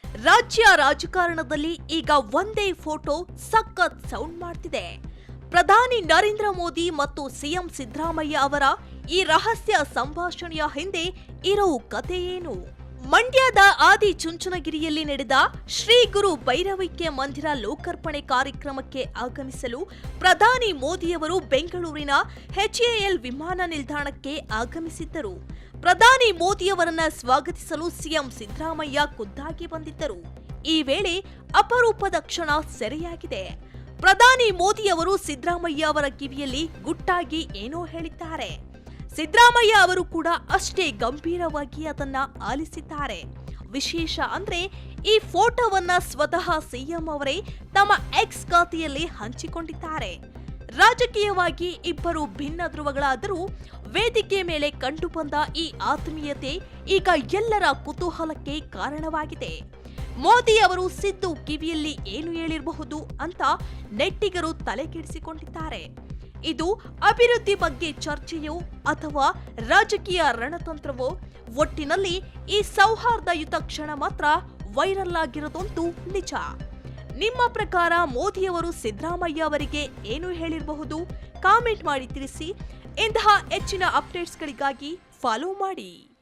ರಾಜ್ಯ ರಾಜಕಾರಣದಲ್ಲಿ ಈಗ ಒಂದೇ ಫೋಟೋ ಸಖತ್ ಸೌಂಡ್ ಮಾಡ್ತಿದೆ. ಪ್ರಧಾನಿ ನರೇಂದ್ರ ಮೋದಿ ಮತ್ತು ಸಿಎಂ ಸಿದ್ದರಾಮಯ್ಯ ಅವರ ಈ ರಹಸ್ಯ ಸಂಭಾಷಣೆಯ ಹಿಂದೆ ಇರೋ ಕಥೆ ಏನು? ಮಂಡ್ಯದ ಆದಿಚುಂಚನಗಿರಿಯಲ್ಲಿ ನಡೆದ ಶ್ರೀ ಗುರು ಭೈರವಿಕೆ ಮಂದಿರ ಲೋಕಾರ್ಪಣೆ ಕಾರ್ಯಕ್ರಮಕ್ಕೆ ಆಗಮಿಸಲು ಪ್ರಧಾನಿ ಮೋದಿಯವರು ಬೆಂಗಳೂರಿನ HAL ವಿಮಾನ ನಿಲ್ದಾಣಕ್ಕೆ ಆಗಮಿಸಿದ್ದರು. ಪ್ರಧಾನಿ ಮೋದಿಯವರನ್ನ ಸ್ವಾಗತಿಸಲು ಸಿಎಂ ಸಿದ್ದರಾಮಯ್ಯ ಖುದ್ದಾಗಿ ಬಂದಿದ್ದರು. ಈ ವೇಳೆ ಅಪರೂಪದ ಕ್ಷಣ ಸೆರೆಯಾಗಿದೆ. ಪ್ರಧಾನಿ ಮೋದಿಯವರು ಸಿದ್ದರಾಮಯ್ಯ ಅವರ ಕಿವಿಯಲ್ಲಿ ಗುಟ್ಟಾಗಿ ಏನೋ ಹೇಳಿದ್ದಾರೆ. ಸಿದ್ದರಾಮಯ್ಯ ಅವರು ಕೂಡ ಅಷ್ಟೇ ಗಂಭೀರವಾಗಿ ಅದನ್ನ ಆಲಿಸಿದ್ದಾರೆ. ವಿಶೇಷ ಅಂದ್ರೆ ಈ ಫೋಟೋವನ್ನ ಸ್ವತಃ ಸಿಎಂ ಅವರೇ ತಮ್ಮ ಎಕ್ಸ್ ಖಾತೆಯಲ್ಲಿ ಹಂಚಿಕೊಂಡಿದ್ದಾರೆ. ರಾಜಕೀಯವಾಗಿ ಇಬ್ಬರು ಭಿನ್ನ ಧ್ರುವಗಳಾದರೂ ವೇದಿಕೆ ಮೇಲೆ ಕಂಡುಬಂದ ಈ ಆತ್ಮೀಯತೆ ಈಗ ಎಲ್ಲರ ಕುತೂಹಲಕ್ಕೆ ಕಾರಣವಾಗಿದೆ. ಮೋದಿ ಅವರು ಸಿದ್ದು ಕಿವಿಯಲ್ಲಿ ಏನು ಹೇಳಿರಬಹುದು ಅಂತ ನೆಟ್ಟಿಗರು ತಲೆಕೆಡಿಸಿಕೊಂಡಿದ್ದಾರೆ. ಇದು ಅಭಿವೃದ್ಧಿ ಬಗ್ಗೆ ಚರ್ಚೆಯೋ ಅಥವಾ ರಾಜಕೀಯ ರಣತಂತ್ರವೋ, ಒಟ್ಟಿನಲ್ಲಿ ಈ ಸೌಹಾರ್ದಯುತ ಕ್ಷಣ ಮಾತ್ರ ವೈರಲ್ ಆಗಿರೋದಂತೂ ನಿಜ. ನಿಮ್ಮ ಪ್ರಕಾರ ಮೋದಿಯವರು ಸಿದ್ದರಾಮಯ್ಯ ಅವರಿಗೆ ಏನು ಹೇಳಿರಬಹುದು? ಕಾಮೆಂಟ್ ಮಾಡಿ ತಿಳಿಸಿ. ಇಂತಹ ಹೆಚ್ಚಿನ ಅಪ್ಡೇಟ್ಸ್ಗಳಿಗಾಗಿ ಫಾಲೋ ಮಾಡಿ.